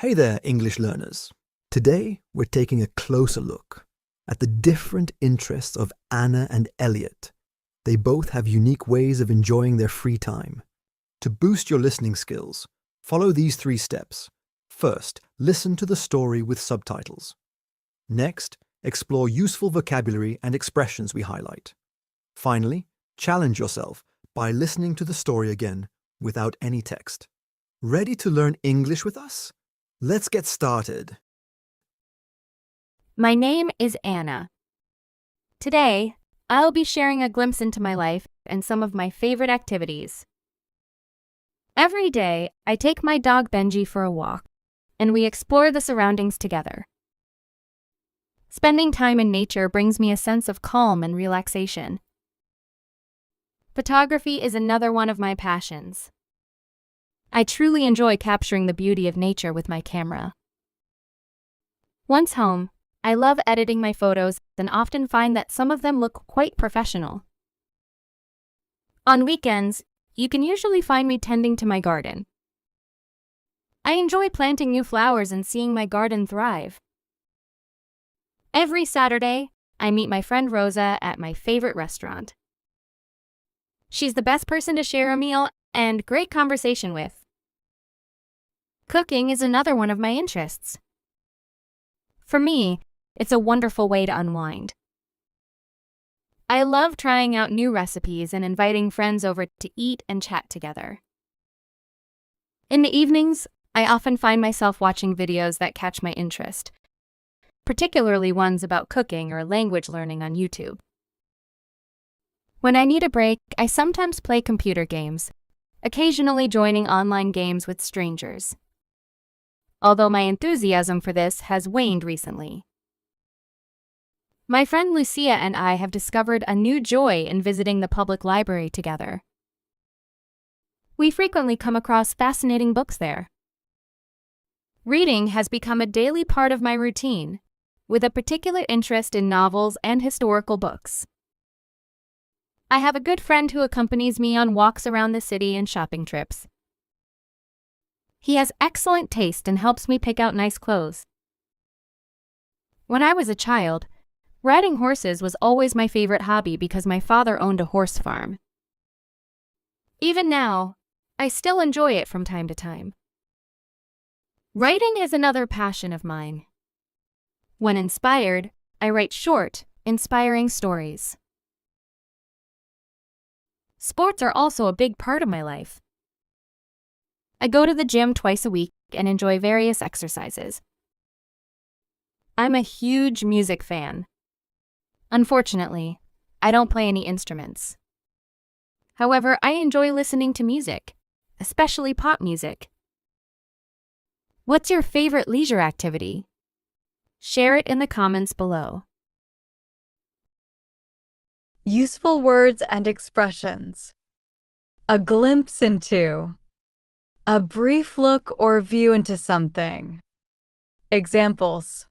Hey there, English learners. Today, we're taking a closer look at the different interests of Anna and Elliot. They both have unique ways of enjoying their free time. To boost your listening skills, follow these 3 steps. First, listen to the story with subtitles. Next, explore useful vocabulary and expressions we highlight. Finally, challenge yourself by listening to the story again without any text. Ready to learn English with us? Let's get started. My name is Anna. Today, I'll be sharing a glimpse into my life and some of my favorite activities. Every day, I take my dog Benji for a walk, and we explore the surroundings together. Spending time in nature brings me a sense of calm and relaxation. Photography is another one of my passions. I truly enjoy capturing the beauty of nature with my camera. Once home, I love editing my photos and often find that some of them look quite professional. On weekends, you can usually find me tending to my garden. I enjoy planting new flowers and seeing my garden thrive. Every Saturday, I meet my friend Rosa at my favorite restaurant. She's the best person to share a meal and great conversation with. Cooking is another one of my interests. For me, it's a wonderful way to unwind. I love trying out new recipes and inviting friends over to eat and chat together. In the evenings, I often find myself watching videos that catch my interest, particularly ones about cooking or language learning on YouTube. When I need a break, I sometimes play computer games, occasionally joining online games with strangers. Although my enthusiasm for this has waned recently. My friend Lucia and I have discovered a new joy in visiting the public library together. We frequently come across fascinating books there. Reading has become a daily part of my routine, with a particular interest in novels and historical books. I have a good friend who accompanies me on walks around the city and shopping trips. He has excellent taste and helps me pick out nice clothes. When I was a child, riding horses was always my favorite hobby because my father owned a horse farm. Even now, I still enjoy it from time to time. Writing is another passion of mine. When inspired, I write short, inspiring stories. Sports are also a big part of my life. I go to the gym twice a week and enjoy various exercises. I'm a huge music fan. Unfortunately, I don't play any instruments. However, I enjoy listening to music, especially pop music. What's your favorite leisure activity? Share it in the comments below. Useful words and expressions. A glimpse into. A brief look or view into something. Examples.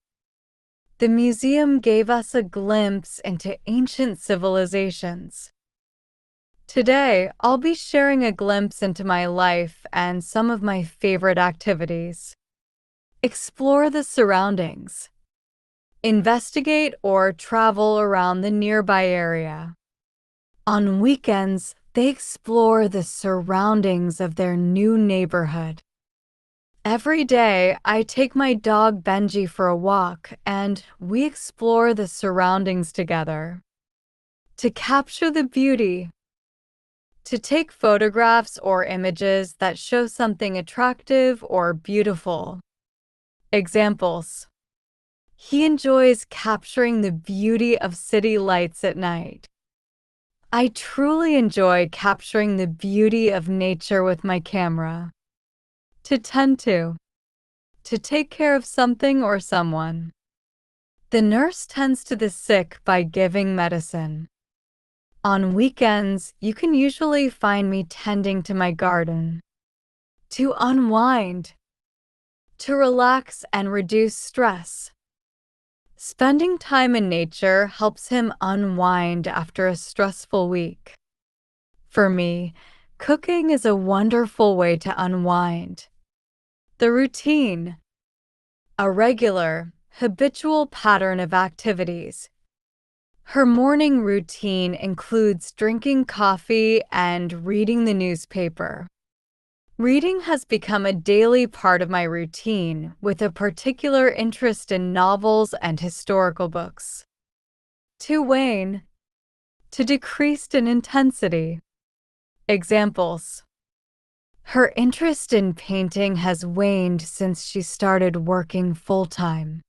The museum gave us a glimpse into ancient civilizations. Today, I'll be sharing a glimpse into my life and some of my favorite activities. Explore the surroundings. Investigate or travel around the nearby area. On weekends, they explore the surroundings of their new neighborhood. Every day, I take my dog Benji for a walk and we explore the surroundings together. To capture the beauty. To take photographs or images that show something attractive or beautiful. Examples. He enjoys capturing the beauty of city lights at night. I truly enjoy capturing the beauty of nature with my camera. To tend to take care of something or someone. The nurse tends to the sick by giving medicine. On weekends, you can usually find me tending to my garden. To unwind. To relax and reduce stress. Spending time in nature helps him unwind after a stressful week. For me, cooking is a wonderful way to unwind. The routine, a regular, habitual pattern of activities. Her morning routine includes drinking coffee and reading the newspaper. Reading has become a daily part of my routine, with a particular interest in novels and historical books. To wane, to decreased in intensity. Examples: her interest in painting has waned since she started working full-time.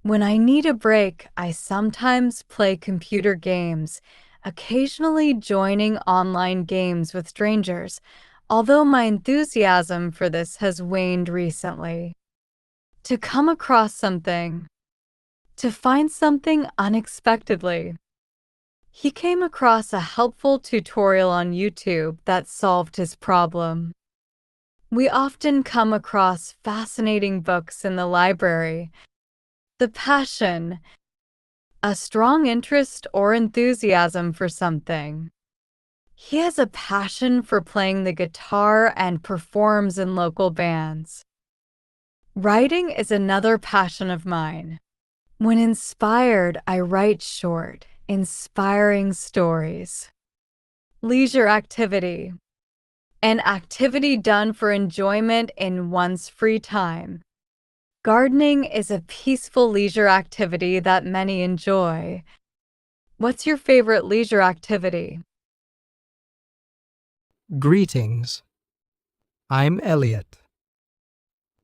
When I need a break, I sometimes play computer games, occasionally joining online games with strangers, although my enthusiasm for this has waned recently. To come across something. To find something unexpectedly. He came across a helpful tutorial on YouTube that solved his problem. We often come across fascinating books in the library. The passion, a strong interest or enthusiasm for something. He has a passion for playing the guitar and performs in local bands. Writing is another passion of mine. When inspired, I write short, inspiring stories. Leisure activity, an activity done for enjoyment in one's free time. Gardening is a peaceful leisure activity that many enjoy. What's your favorite leisure activity? Greetings. I'm Elliot.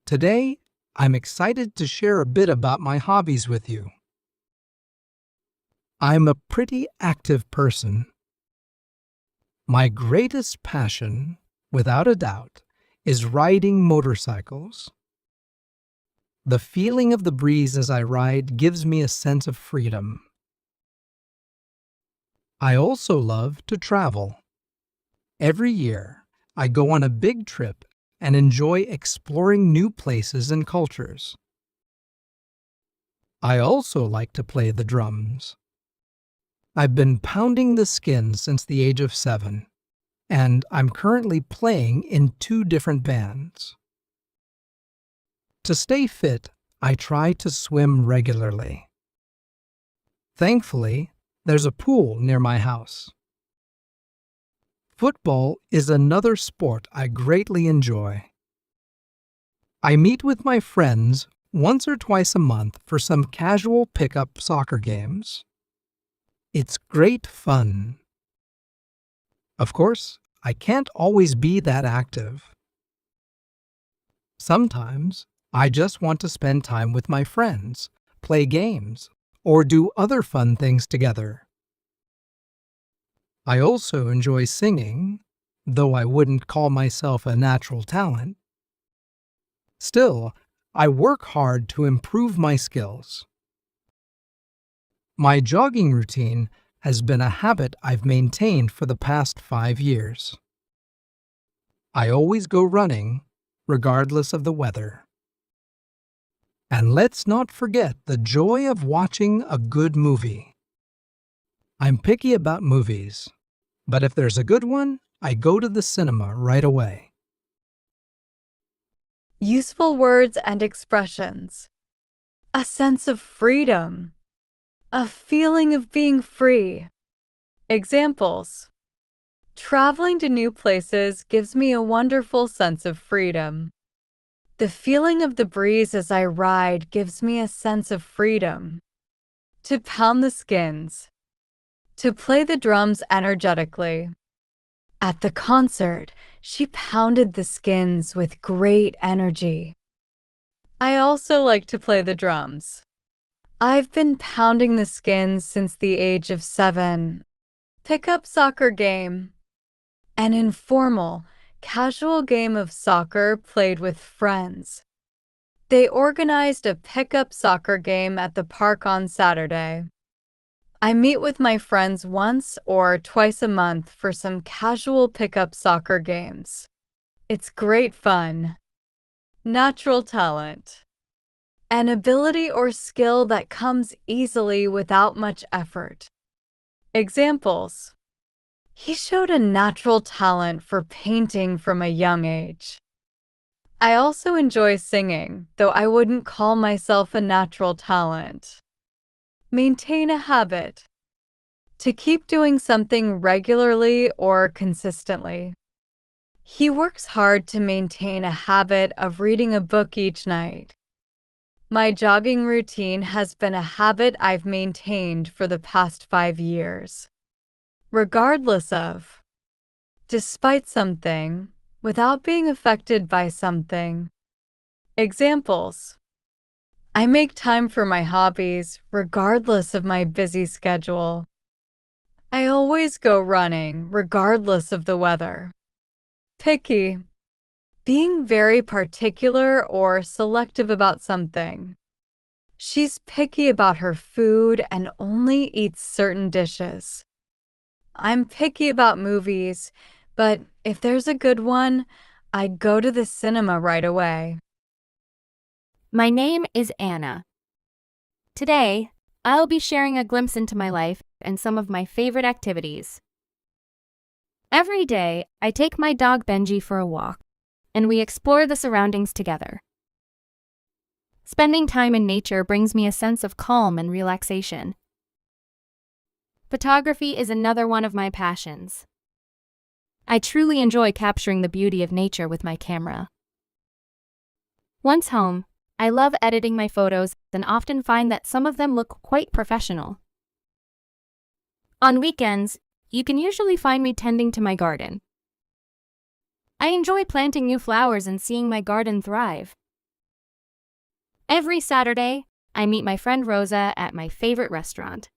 Today, I'm excited to share a bit about my hobbies with you. I'm a pretty active person. My greatest passion, without a doubt, is riding motorcycles. The feeling of the breeze as I ride gives me a sense of freedom. I also love to travel. Every year, I go on a big trip and enjoy exploring new places and cultures. I also like to play the drums. I've been pounding the skin since the age of 7, and I'm currently playing in 2 different bands. To stay fit, I try to swim regularly. Thankfully, there's a pool near my house. Football is another sport I greatly enjoy. I meet with my friends once or twice a month for some casual pickup soccer games. It's great fun. Of course, I can't always be that active. Sometimes, I just want to spend time with my friends, play games, or do other fun things together. I also enjoy singing, though I wouldn't call myself a natural talent. Still, I work hard to improve my skills. My jogging routine has been a habit I've maintained for the past 5 years. I always go running, regardless of the weather. And let's not forget the joy of watching a good movie. I'm picky about movies, but if there's a good one, I go to the cinema right away. Useful words and expressions. A sense of freedom. A feeling of being free. Examples: traveling to new places gives me a wonderful sense of freedom. The feeling of the breeze as I ride gives me a sense of freedom. To pound the skins. To play the drums energetically. At the concert, she pounded the skins with great energy. I also like to play the drums. I've been pounding the skins since the age of 7. Pickup soccer game. An informal, casual game of soccer played with friends. They organized a pickup soccer game at the park on Saturday. I meet with my friends once or twice a month for some casual pickup soccer games. It's great fun. Natural talent. An ability or skill that comes easily without much effort. Examples: he showed a natural talent for painting from a young age. I also enjoy singing, though I wouldn't call myself a natural talent. Maintain a habit. To keep doing something regularly or consistently. He works hard to maintain a habit of reading a book each night. My jogging routine has been a habit I've maintained for the past 5 years. Regardless of, despite something, without being affected by something. Examples. I make time for my hobbies regardless of my busy schedule. I always go running regardless of the weather. Picky. Being very particular or selective about something. She's picky about her food and only eats certain dishes. I'm picky about movies, but if there's a good one, I go to the cinema right away. My name is Anna. Today, I'll be sharing a glimpse into my life and some of my favorite activities. Every day, I take my dog Benji for a walk, and we explore the surroundings together. Spending time in nature brings me a sense of calm and relaxation. Photography is another one of my passions. I truly enjoy capturing the beauty of nature with my camera. Once home, I love editing my photos and often find that some of them look quite professional. On weekends, you can usually find me tending to my garden. I enjoy planting new flowers and seeing my garden thrive. Every Saturday, I meet my friend Rosa at my favorite restaurant.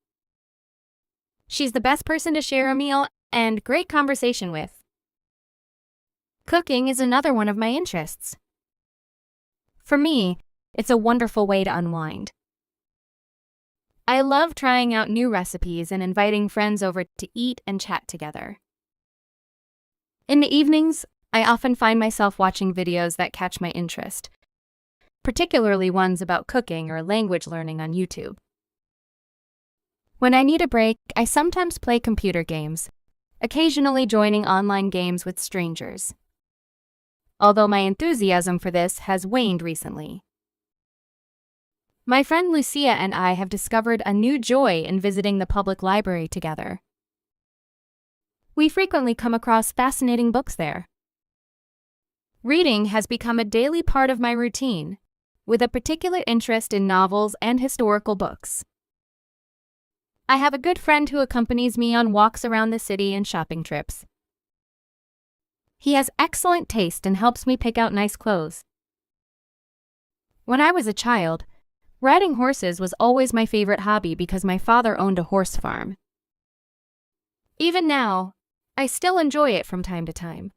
She's the best person to share a meal and great conversation with. Cooking is another one of my interests. For me, it's a wonderful way to unwind. I love trying out new recipes and inviting friends over to eat and chat together. In the evenings, I often find myself watching videos that catch my interest, particularly ones about cooking or language learning on YouTube. When I need a break, I sometimes play computer games, occasionally joining online games with strangers. Although my enthusiasm for this has waned recently. My friend Lucia and I have discovered a new joy in visiting the public library together. We frequently come across fascinating books there. Reading has become a daily part of my routine, with a particular interest in novels and historical books. I have a good friend who accompanies me on walks around the city and shopping trips. He has excellent taste and helps me pick out nice clothes. When I was a child, riding horses was always my favorite hobby because my father owned a horse farm. Even now, I still enjoy it from time to time.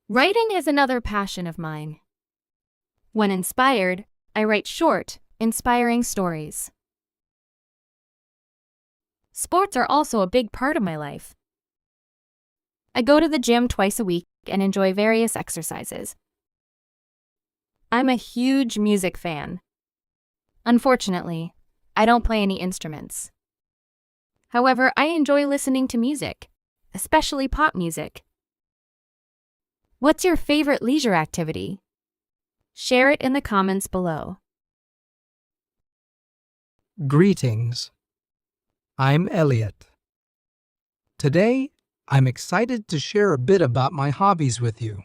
Writing is another passion of mine. When inspired, I write short, inspiring stories. Sports are also a big part of my life. I go to the gym twice a week and enjoy various exercises. I'm a huge music fan. Unfortunately, I don't play any instruments. However, I enjoy listening to music, especially pop music. What's your favorite leisure activity? Share it in the comments below. Greetings. I'm Elliot. Today, I'm excited to share a bit about my hobbies with you.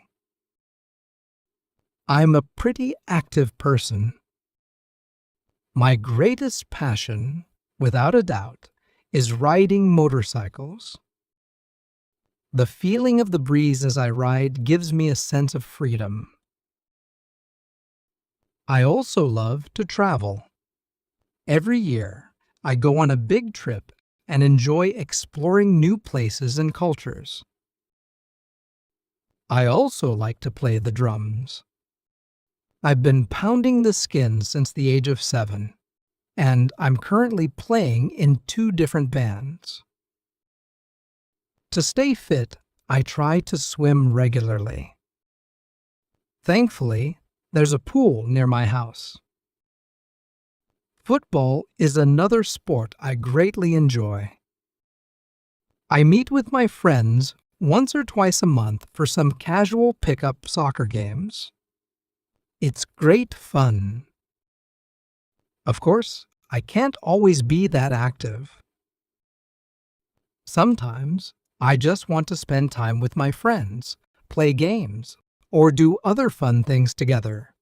I'm a pretty active person. My greatest passion, without a doubt, is riding motorcycles. The feeling of the breeze as I ride gives me a sense of freedom. I also love to travel. Every year, I go on a big trip and enjoy exploring new places and cultures. I also like to play the drums. I've been pounding the skin since the age of 7, and I'm currently playing in 2 different bands. To stay fit, I try to swim regularly. Thankfully, there's a pool near my house. Football is another sport I greatly enjoy. I meet with my friends once or twice a month for some casual pickup soccer games. It's great fun. Of course, I can't always be that active. Sometimes I just want to spend time with my friends, play games, or do other fun things together.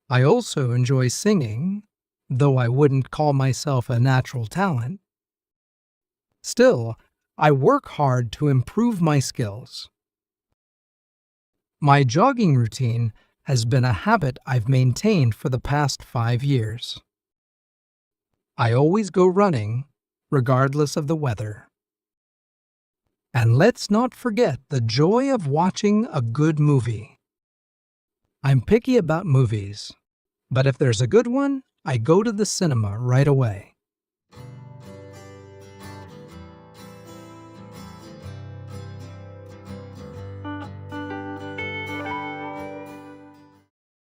I also enjoy singing, though I wouldn't call myself a natural talent. Still, I work hard to improve my skills. My jogging routine has been a habit I've maintained for the past 5 years. I always go running, regardless of the weather. And let's not forget the joy of watching a good movie. I'm picky about movies, but if there's a good one, I go to the cinema right away.